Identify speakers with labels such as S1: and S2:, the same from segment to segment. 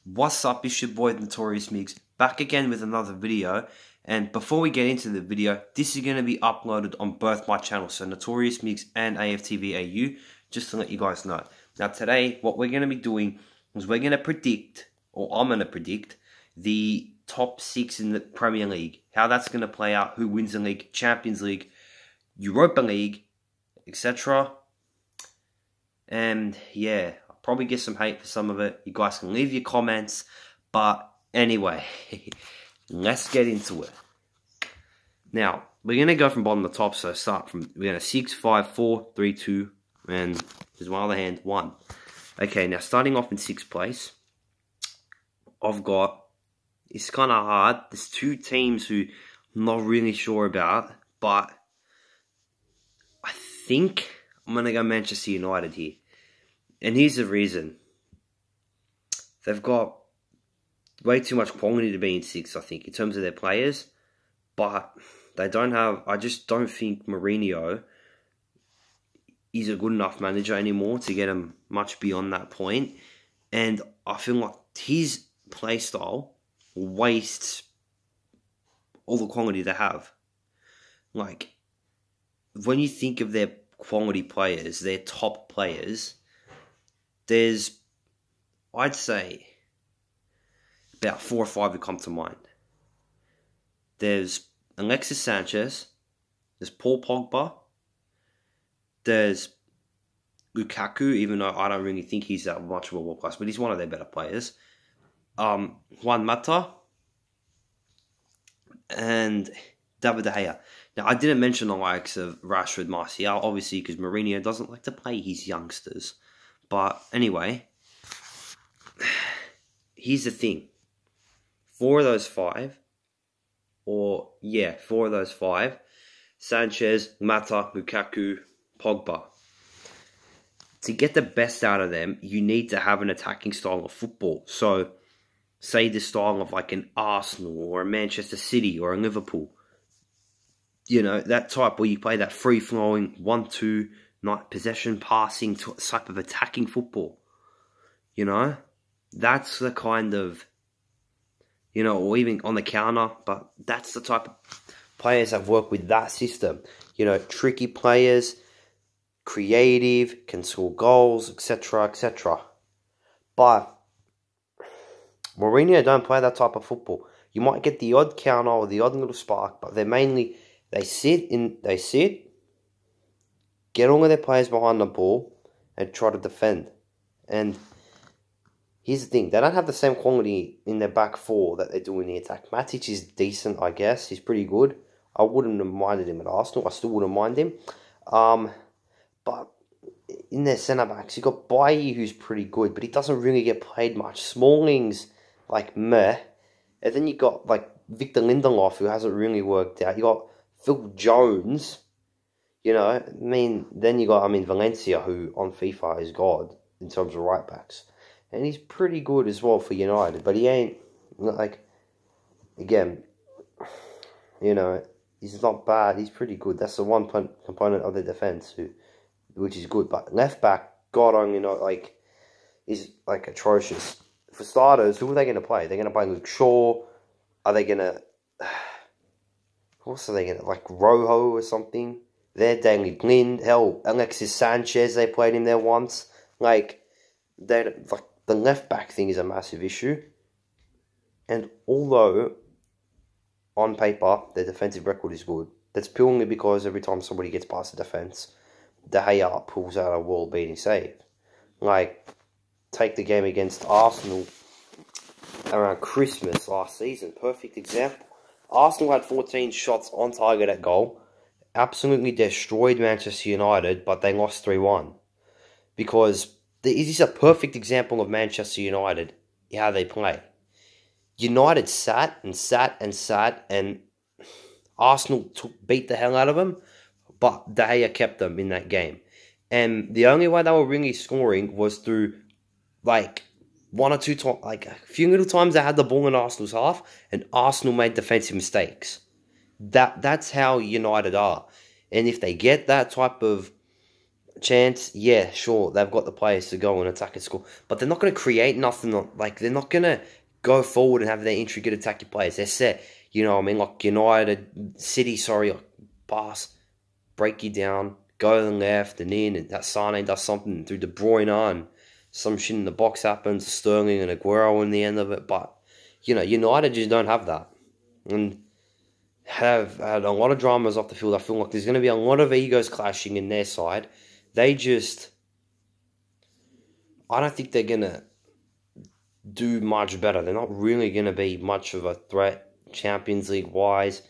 S1: What's up, it's your boy Notorious Migs, back again with another video. And before we get into the video, this is going to be uploaded on both my channels, so Notorious Migs and AFTV AU, just to let you guys know. Now today, what we're going to be doing is we're going to predict, or I'm going to predict, the top 6 in the Premier League. How that's going to play out, who wins the league, Champions League, Europa League, etc. And yeah, I'll probably get some hate for some of it. You guys can leave your comments. But anyway, let's get into it. Now, we're going to go from bottom to top. So start from, we're going to 6, 5, 4, 3, 2, and there's my other hand, 1. Okay, now starting off in 6th place, I've got, it's kind of hard. There's 2 teams who I'm not really sure about. But I think I'm going to go Manchester United here. And here's the reason. They've got way too much quality to be in 6th, I think, in terms of their players. But they don't have... I just don't think Mourinho is a good enough manager anymore to get him much beyond that point. And I feel like his play style wastes all the quality they have. Like, when you think of their quality players, their top players, there's, I'd say, about 4 or 5 that come to mind. There's Alexis Sanchez, there's Paul Pogba, there's Lukaku, even though I don't really think he's that much of a world class, but he's one of their better players. Juan Mata, and David De Gea. Now, I didn't mention the likes of Rashford, Martial, obviously, because Mourinho doesn't like to play his youngsters. But anyway, here's the thing. 4 of those 5, Sanchez, Mata, Lukaku, Pogba. To get the best out of them, you need to have an attacking style of football. So, say the style of like an Arsenal or a Manchester City or a Liverpool. You know, that type where you play that free-flowing 1-2 night possession passing type of attacking football. You know, that's the kind of, you know, or even on the counter, but that's the type of players that work with that system. You know, tricky players, creative, can score goals, etc., etc. But Mourinho don't play that type of football. You might get the odd counter or the odd little spark, but they're mainly, they sit, get all of their players behind the ball, and try to defend. And here's the thing, they don't have the same quality in their back 4 that they do in the attack. Matic is decent, I guess. He's pretty good. I wouldn't have minded him at Arsenal. I still wouldn't mind him. But in their centre-backs, you've got Bailly, who's pretty good, but he doesn't really get played much. Smalling's like meh. And then you got like Victor Lindelof, who hasn't really worked out. You got Phil Jones. You know, I mean, then you got, Valencia, who on FIFA is God in terms of right backs. And he's pretty good as well for United, but he ain't, like, again, you know, he's not bad, he's pretty good. That's the one component of the defence, which is good. But left back, God only know, like, is, like, atrocious. For starters, who are they going to play? They're going to play Luke Shaw? Are they going to, who else are they going to, like, Rojo or something? They're Daley Blind. Hell, Alexis Sanchez, they played him there once. Like, the left back thing is a massive issue. And although, on paper, their defensive record is good, that's purely because every time somebody gets past the defence, De Gea pulls out a world-beating save. Like, take the game against Arsenal around Christmas last season. Perfect example. Arsenal had 14 shots on target at goal. Absolutely destroyed Manchester United, but they lost 3-1. Because this is a perfect example of Manchester United, how they play. United sat, and Arsenal beat the hell out of them, but De Gea kept them in that game. And the only way they were really scoring was through, like, 1 or 2 times, like, a few little times they had the ball in Arsenal's half, and Arsenal made defensive mistakes. That's how United are. And if they get that type of chance, yeah, sure, they've got the players to go and attack and score, but they're not going to create nothing. Like, they're not going to go forward and have their intricate attacking players. They're set, you know what I mean? Like United, City, sorry, like pass, break you down, go to the left and in, and that Sane does something through De Bruyne, and some shit in the box happens, Sterling and Aguero in the end of it, but, you know, United just don't have that. And have had a lot of dramas off the field. I feel like there's going to be a lot of egos clashing in their side. I don't think they're going to do much better. They're not really going to be much of a threat Champions League wise.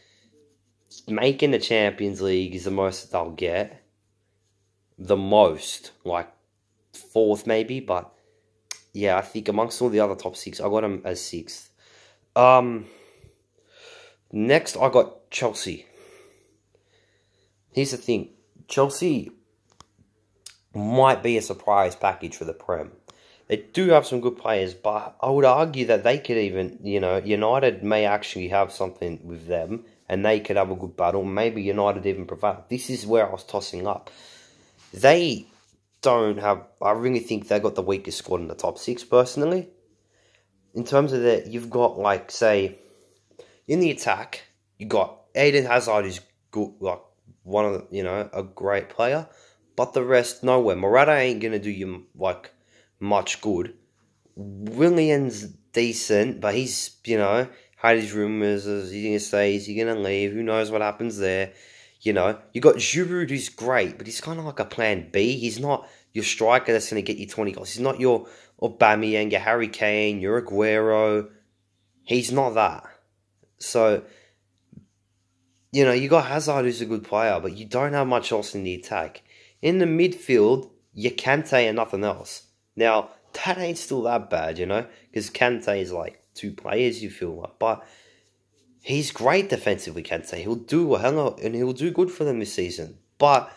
S1: Making the Champions League is the most that they'll get. The most, like fourth maybe, but yeah, I think amongst all the other top six, I got them as sixth. Next, I got Chelsea. Here's the thing. Chelsea might be a surprise package for the Prem. They do have some good players, but I would argue that they could even, you know, United may actually have something with them, and they could have a good battle. Maybe United even prevail. This is where I was tossing up. They don't have, I really think they got the weakest squad in the top six, personally. In terms of that, you've got, like, say, in the attack, you got Eden Hazard, who's good, like one of the, you know, a great player, but the rest nowhere. Morata ain't gonna do you like much good. Willian's decent, but he's, you know, had his rumours. Is he gonna stay? Is he gonna leave? Who knows what happens there? You know, you got Giroud, who's great, but he's kind of like a plan B. He's not your striker that's gonna get you 20 goals. He's not your Aubameyang, your Harry Kane, your Aguero. He's not that. So, you know, you got Hazard, who's a good player, but you don't have much else in the attack. In the midfield, you Kante and nothing else. Now, that ain't still that bad, you know, because Kante is like two players, you feel like, but he's great defensively, Kante. He'll do well, and he'll do good for them this season. But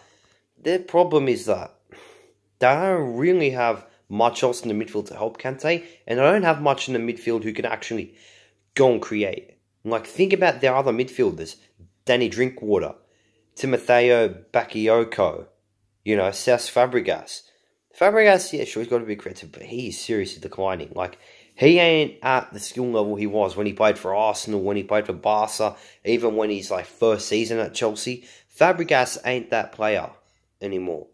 S1: their problem is that they don't really have much else in the midfield to help Kante, and they don't have much in the midfield who can actually go and create. Like, think about their other midfielders. Danny Drinkwater, Timotheo Bakayoko, you know, Cesc Fabregas. Fabregas, yeah, sure, he's got to be creative, but he is seriously declining. Like, he ain't at the skill level he was when he played for Arsenal, when he played for Barca, even when he's, like, first season at Chelsea. Fabregas ain't that player anymore.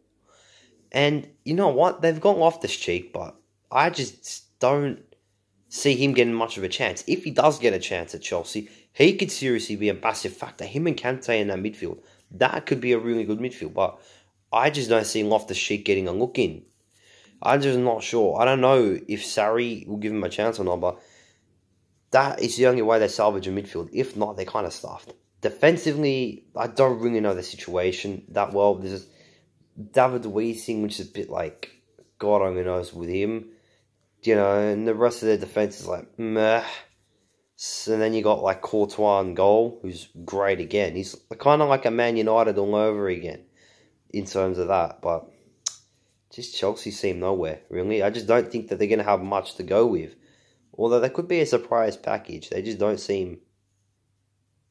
S1: And, you know what? They've got Loftus-Cheek, but I just don't see him getting much of a chance. If he does get a chance at Chelsea, he could seriously be a massive factor. Him and Kante in that midfield, that could be a really good midfield. But I just don't see Loftus-Cheek getting a look in. I'm just not sure. I don't know if Sarri will give him a chance or not, but that is the only way they salvage a midfield. If not, they're kind of stuffed. Defensively, I don't really know the situation that well. There's David Luiz thing, which is a bit like, God only knows with him. You know, and the rest of their defense is like, meh. So then you got like Courtois in goal, who's great again. He's kind of like a Man United all over again in terms of that. But just Chelsea seem nowhere, really. I just don't think that they're going to have much to go with. Although they could be a surprise package. They just don't seem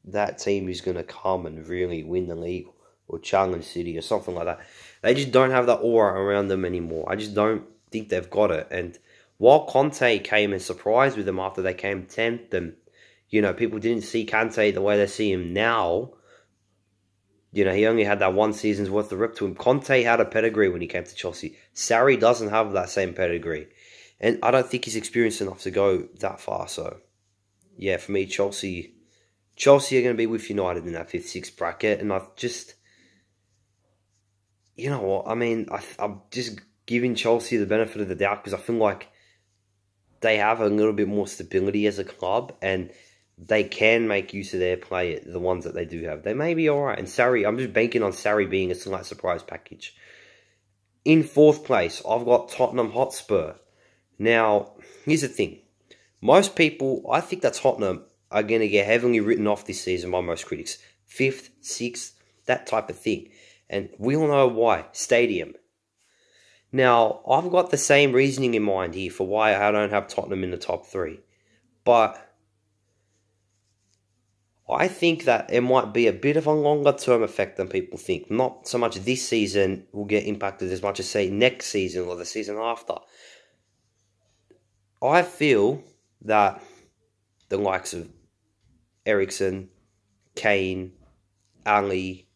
S1: that team who's going to come and really win the league or challenge City or something like that. They just don't have that aura around them anymore. I just don't think they've got it. And while Conte came and surprised with them after they came 10th, and, you know, people didn't see Conte the way they see him now. You know, he only had that one season's worth of rep to him. Conte had a pedigree when he came to Chelsea. Sarri doesn't have that same pedigree. And I don't think he's experienced enough to go that far. So, yeah, for me, Chelsea are going to be with United in that 5th, 6th bracket. And I've just, you know what, I mean, I'm just giving Chelsea the benefit of the doubt because I feel like they have a little bit more stability as a club, and they can make use of their play, the ones that they do have. They may be alright. And Sarri, I'm just banking on Sarri being a slight surprise package. In 4th place, I've got Tottenham Hotspur. Now, here's the thing. Most people, I think that Tottenham are going to get heavily written off this season by most critics. 5th, 6th, that type of thing. And we all know why. Stadium. Now, I've got the same reasoning in mind here for why I don't have Tottenham in the top 3. But I think that it might be a bit of a longer term effect than people think. Not so much this season will get impacted as much as, say, next season or the season after. I feel that the likes of Eriksen, Kane, Ali,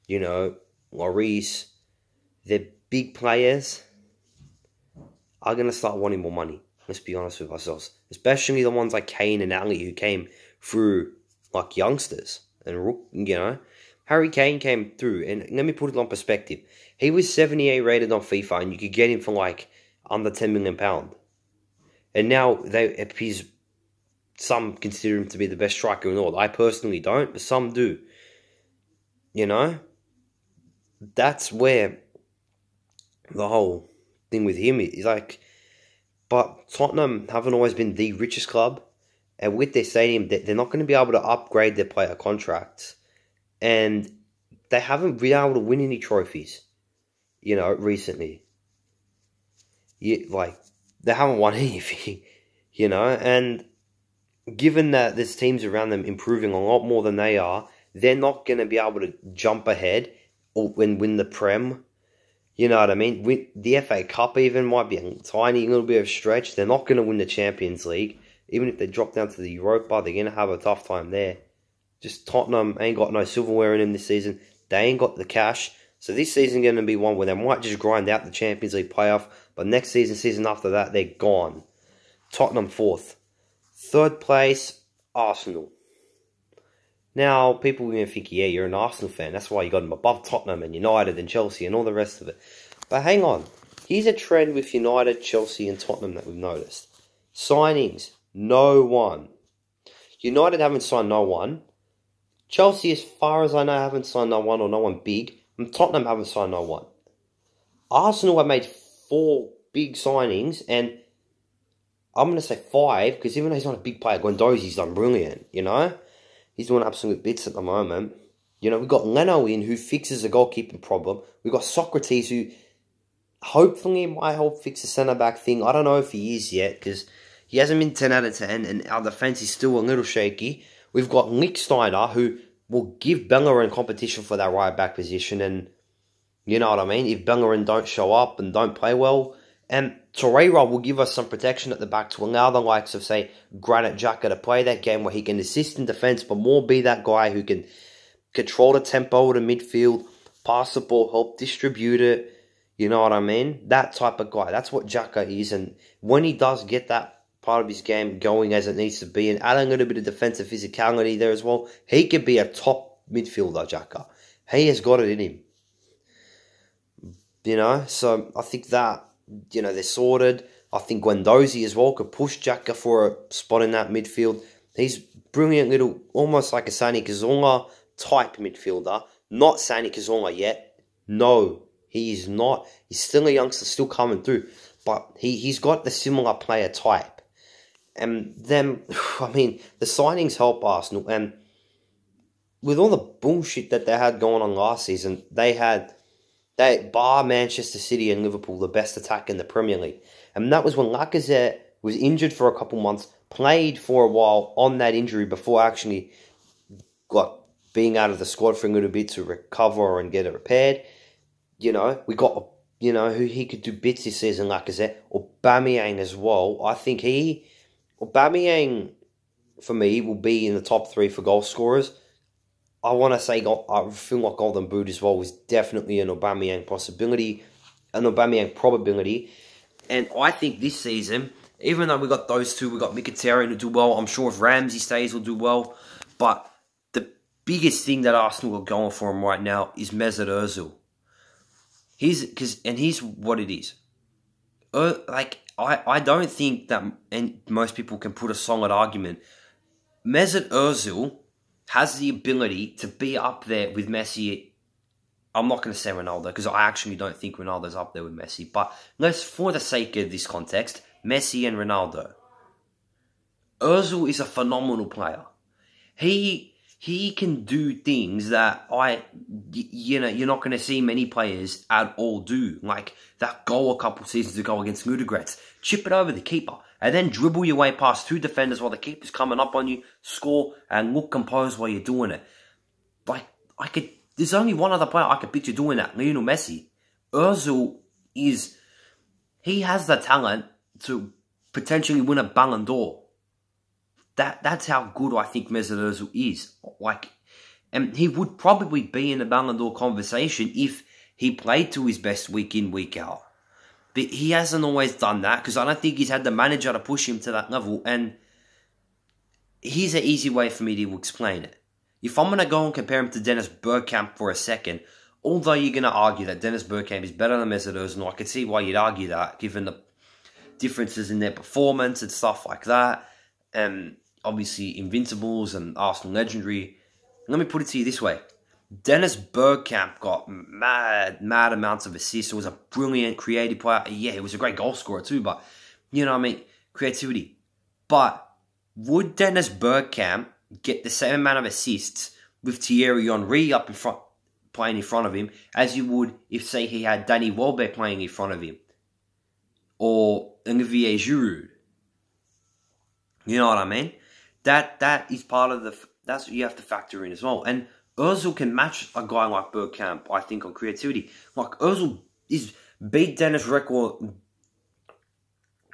S1: Lloris, they're big players, are going to start wanting more money. Let's be honest with ourselves. Especially the ones like Kane and Ali who came through like youngsters. And, Harry Kane came through. And let me put it on perspective. He was 78 rated on FIFA and you could get him for like under £10 million. And now some consider him to be the best striker in the world. I personally don't, but some do. That's where the whole thing with him is like. But Tottenham haven't always been the richest club. And with their stadium, they're not going to be able to upgrade their player contracts. And they haven't been able to win any trophies, recently. They haven't won anything, And given that there's teams around them improving a lot more than they are, they're not going to be able to jump ahead or win the Prem. You know what I mean? The FA Cup even might be a tiny little bit of stretch. They're not going to win the Champions League. Even if they drop down to the Europa, they're going to have a tough time there. Just Tottenham ain't got no silverware in them this season. They ain't got the cash. So this season going to be one where they might just grind out the Champions League playoff. But next season after that, they're gone. Tottenham 4th. 3rd place, Arsenal. Now, people are going to think, yeah, you're an Arsenal fan. That's why you got them above Tottenham and United and Chelsea and all the rest of it. But hang on. Here's a trend with United, Chelsea and Tottenham that we've noticed. Signings, no one. United haven't signed no one. Chelsea, as far as I know, haven't signed no one or no one big. And Tottenham haven't signed no one. Arsenal have made 4 big signings and I'm going to say 5 because even though he's not a big player, Guendouzi's done brilliant, He's doing absolute bits at the moment. We've got Leno in who fixes the goalkeeping problem. We've got Socrates who hopefully might help fix the centre-back thing. I don't know if he is yet because he hasn't been 10 out of 10 and our defence is still a little shaky. We've got Lichtsteiner who will give Bellerin competition for that right-back position and you know what I mean? If Bellerin don't show up and don't play well. And Torreira will give us some protection at the back to allow the likes of, say, Granit Xhaka to play that game where he can assist in defence, but more be that guy who can control the tempo of the midfield, pass the ball, help distribute it. You know what I mean? That type of guy. That's what Xhaka is. And when he does get that part of his game going as it needs to be and add a little bit of defensive physicality there as well, he could be a top midfielder, Xhaka. He has got it in him. So I think that they're sorted. I think Guendouzi as well could push Xhaka for a spot in that midfield. He's brilliant little, almost like a Sani Cazorla type midfielder. Not Sani Cazorla yet. No, he is not. He's still a youngster, still coming through. But he's got the similar player type. And then, the signings help Arsenal. And with all the bullshit that they had going on last season, they bar Manchester City and Liverpool, the best attack in the Premier League. And that was when Lacazette was injured for a couple months, played for a while on that injury before actually being out of the squad for a little bit to recover and get it repaired. We got, who he could do bits this season, Lacazette. Aubameyang as well. I think Aubameyang, for me, will be in the top 3 for goal scorers. I want to say, I feel like Golden Boot as well was definitely an Aubameyang possibility, an Aubameyang probability. And I think this season, even though we got those two, we got Mkhitaryan who do well. I'm sure if Ramsey stays, will do well. But the biggest thing that Arsenal are going for him right now is Mesut Ozil. Here's what it is. I don't think that, and most people can put a solid argument. Mesut Ozil has the ability to be up there with Messi. I'm not going to say Ronaldo because I actually don't think Ronaldo's up there with Messi. But let's, for the sake of this context, Messi and Ronaldo. Ozil is a phenomenal player. He can do things that you're not going to see many players at all do. Like that goal a couple seasons ago against Ludogorets. Chip it over the keeper.
S2: and then dribble your way past 2 defenders while the keeper's coming up on you, score, and look composed while you're doing it. Like, there's only one other player I could picture doing that, Lionel Messi. Ozil he has the talent to potentially win a Ballon d'Or. That's how good I think Mesut Ozil is. Like, and he would probably be in the Ballon d'Or conversation if he played to his best week in, week out. But he hasn't always done that, because I don't think he's had the manager to push him to that level. And here's an easy way for me to explain it. If I'm going to go and compare him to Dennis Bergkamp for a second, although you're going to argue that Dennis Bergkamp is better than Mesut Ozil, I can see why you'd argue that, given the differences in their performance and stuff like that. And obviously Invincibles and Arsenal Legendary. Let me put it to you this way. Dennis Bergkamp got mad amounts of assists. He was a brilliant creative player. Yeah, he was a great goal scorer too, but, you know what I mean? Creativity. But would Dennis Bergkamp get the same amount of assists with Thierry Henry up in front, playing in front of him, as you would if, say, he had Danny Welbeck playing in front of him? Or Olivier Giroud? You know what I mean? That is part of that's what you have to factor in as well. And Ozil can match a guy like Bergkamp, I think, on creativity. Like, Ozil is beat Dennis' record,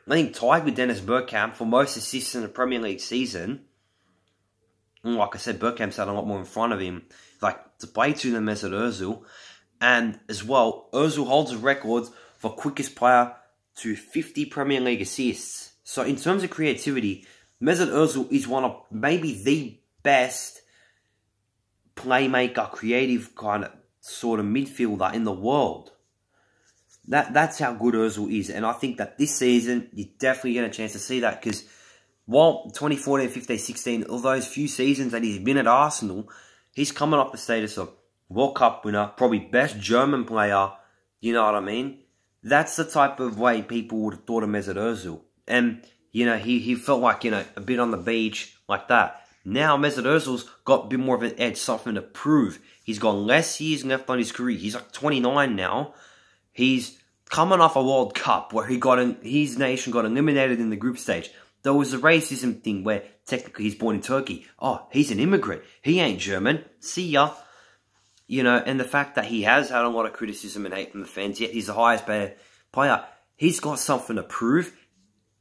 S2: I think, tied with Dennis Bergkamp for most assists in the Premier League season. And like I said, Bergkamp's had a lot more in front of him, like, to play to than Mesut Ozil. And as well, Ozil holds the records for quickest player to 50 Premier League assists. So in terms of creativity, Mesut Ozil is one of maybe the best playmaker, creative kind of sort of midfielder in the world. That's how good Ozil is. And I think that this season, you're definitely getting a chance to see that, because while 2014, 15, 16, all those few seasons that he's been at Arsenal, he's coming up the status of World Cup winner, probably best German player, you know what I mean? That's the type of way people would have thought of Mesut Ozil. And, you know, he felt like, you know, a bit on the beach, like that. Now, Mesut Ozil's got a bit more of an edge, something to prove. He's got less years left on his career. He's like 29 now. He's coming off a World Cup where his nation got eliminated in the group stage. There was a racism thing where technically he's born in Turkey. Oh, he's an immigrant. He ain't German. See ya. You know, and the fact that he has had a lot of criticism and hate from the fans, yet he's the highest paid player. He's got something to prove.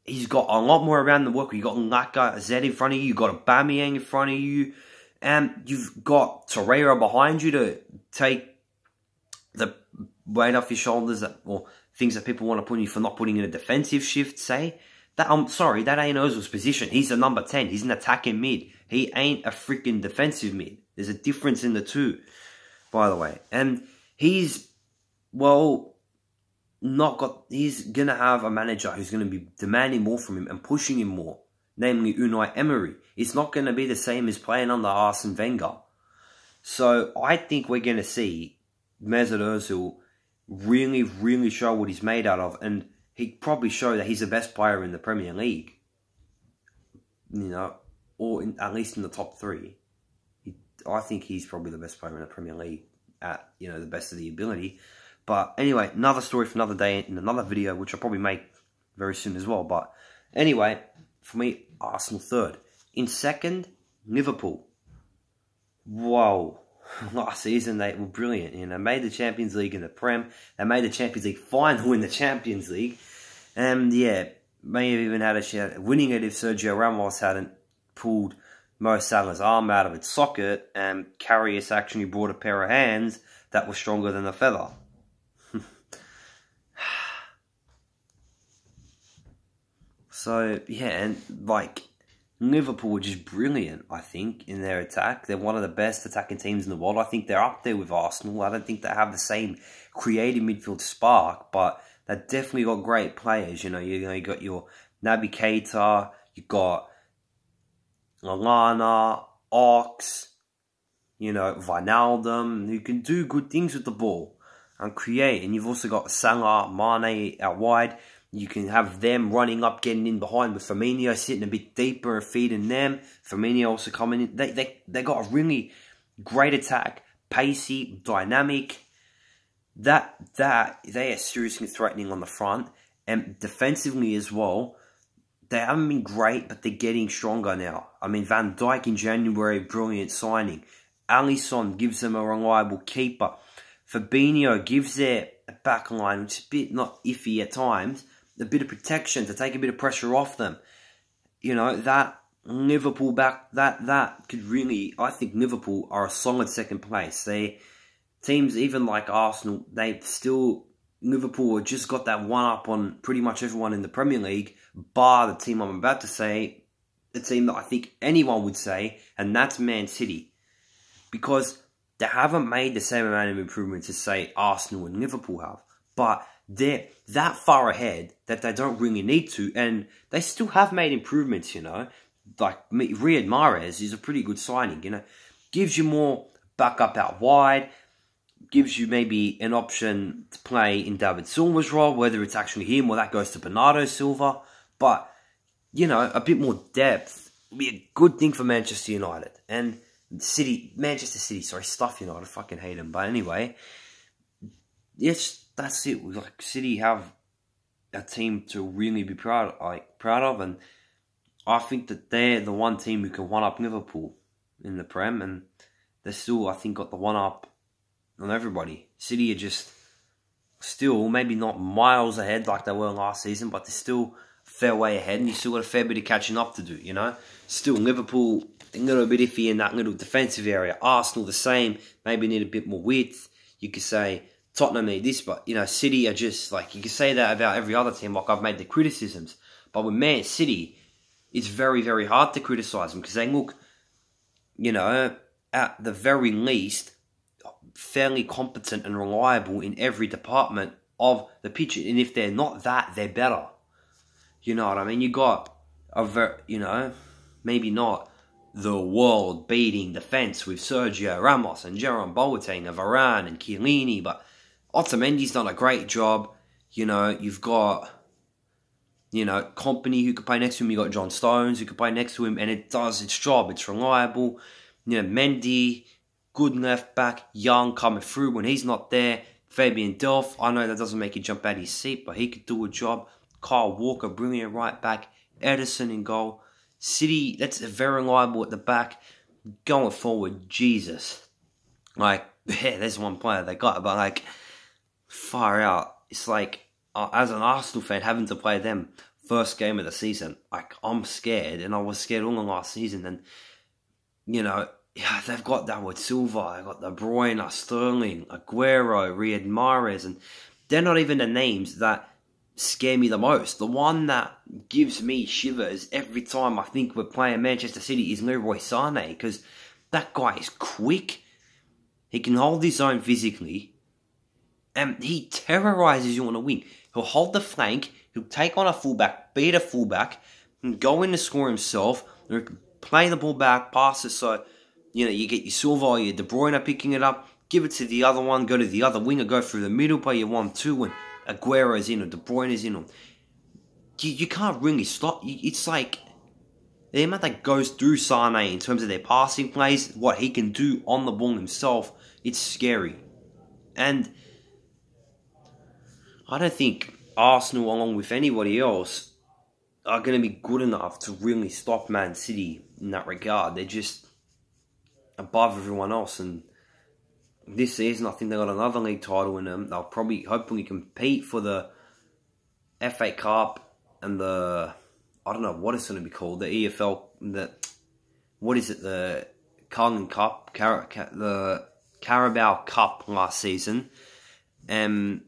S2: He's got a lot more around the work. You've got Lacazette in front of you. You've got Aubameyang in front of you. And you've got Torreira behind you to take the weight off your shoulders, or things that people want to put on you for not putting in a defensive shift, say. I'm sorry, that ain't Ozil's position. He's a number 10. He's an attacking mid. He ain't a freaking defensive mid. There's a difference in the two, by the way. And he's, well, he's going to have a manager who's going to be demanding more from him and pushing him more, namely Unai Emery. It's not going to be the same as playing under Arsene Wenger. So I think we're going to see Mesut Ozil really, really show what he's made out of, and he'd probably show that he's the best player in the Premier League. You know, or at least in the top 3. I think he's probably the best player in the Premier League at, you know, the best of the ability. But anyway, another story for another day in another video, which I'll probably make very soon as well. But anyway, for me, Arsenal 3rd. In 2nd, Liverpool. Whoa. Last season, they were brilliant. You know, made the Champions League in the Prem. They made the Champions League final in the Champions League. And yeah, may have even had a shot at winning it if Sergio Ramos hadn't pulled Mo Salah's arm out of its socket, and Karius actually brought a pair of hands that were stronger than a feather. So, yeah, and like, Liverpool were just brilliant, I think, in their attack. They're one of the best attacking teams in the world. I think they're up there with Arsenal. I don't think they have the same creative midfield spark, but they definitely got great players. You know, you got your Naby Keita, you got Lallana, Ox, you know, Wijnaldum, who can do good things with the ball and create. And you've also got Salah, Mane out wide. You can have them running up, getting in behind with Firmino sitting a bit deeper and feeding them. Firmino also coming in. They got a really great attack, pacey, dynamic. That they are seriously threatening on the front, and defensively as well. they haven't been great, but they're getting stronger now. I mean, Van Dijk in January, brilliant signing. Alisson gives them a reliable keeper. Fabinho gives their back line, which is a bit not iffy at times, a bit of protection to take a bit of pressure off them. You know, that Liverpool back, that could really, I think Liverpool are a solid second place. They, teams even like Arsenal, they still, Liverpool have just got that one up on pretty much everyone in the Premier League, bar the team I'm about to say, the team that I think anyone would say, and that's Man City. Because they haven't made the same amount of improvements as, say, Arsenal and Liverpool have. But they're that far ahead that they don't really need to. And they still have made improvements, you know. Like, Riyad Mahrez is a pretty good signing, you know. Gives you more backup out wide. Gives you maybe an option to play in David Silva's role, whether it's actually him or that goes to Bernardo Silva. But, you know, a bit more depth would be a good thing for Manchester United. And Manchester City, sorry, stuff United, I fucking hate them. But anyway, yes, that's it. Like, City have a team to really be proud of, and I think that they're the one team who can one-up Liverpool in the Prem, and they're still, I think, got the one-up on everybody. City are just still, maybe not miles ahead like they were last season, but they're still a fair way ahead, and you still got a fair bit of catching up to do, you know? Still, Liverpool, a little bit iffy in that little defensive area. Arsenal, the same, maybe need a bit more width. You could say Tottenham need this, but, you know, City are just, like, you could say that about every other team, like I've made the criticisms. But with Man City, it's very, very hard to criticise them, because they look, you know, at the very least, fairly competent and reliable in every department of the pitch. And if they're not that, they're better. You know what I mean? You got you know, maybe not the world-beating defence with Sergio Ramos and Jerome Boateng and Varane and Chiellini, but Otamendi's done a great job. You know, you've got, you know, Kompany who could play next to him. You got John Stones who could play next to him, and it does its job. It's reliable. You know, Mendy, good left back, young, coming through when he's not there. Fabian Delph, I know that doesn't make you jump out of his seat, but he could do a job. Kyle Walker, brilliant right back. Edison in goal. City, that's very reliable at the back. Going forward, Jesus. Like, yeah, there's one player they got, but like, far out. It's like, as an Arsenal fan, having to play them first game of the season, like, I'm scared, and I was scared all the last season, and, you know, yeah, they've got that with Silva, they've got De Bruyne, Sterling, Aguero, Riyad Mahrez, and they're not even the names that scare me the most. The one that gives me shivers every time I think we're playing Manchester City is Leroy Sané, because that guy is quick, he can hold his own physically, and he terrorises you on a wing. He'll hold the flank, he'll take on a fullback, beat a fullback, and go in to score himself, or play the ball back, pass it so, you know, you get your Silva or your De Bruyne picking it up, give it to the other one, go to the other winger, go through the middle, play your 1-2, and Aguero's in, or De Bruyne is in, or you can't really stop. It's like the amount that goes through Sané in terms of their passing plays, what he can do on the ball himself, it's scary. And I don't think Arsenal, along with anybody else, are going to be good enough to really stop Man City in that regard. They're just above everyone else, and this season I think they got another league title in them. They'll probably, hopefully, compete for the FA Cup and the, I don't know what it's going to be called, the EFL, what is it, the Carling Cup, the Carabao Cup last season, and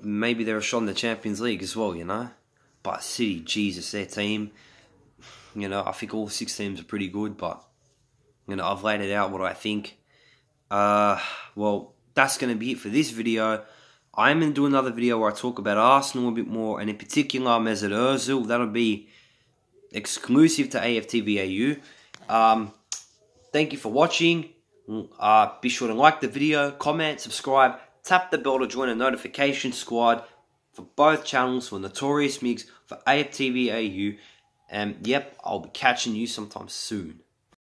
S2: maybe they're a shot in the Champions League as well, you know. But City, Jesus, their team, you know, I think all 6 teams are pretty good, but, you know, I've laid it out what I think. Well, that's going to be it for this video. I'm going to do another video where I talk about Arsenal a bit more, and in particular Mesut Ozil. That'll be exclusive to AFTVAU. Thank you for watching. Be sure to like the video, comment, subscribe, tap the bell to join a notification squad for both channels, for Notorious Migs, for AFTVAU. And yep, I'll be catching you sometime soon.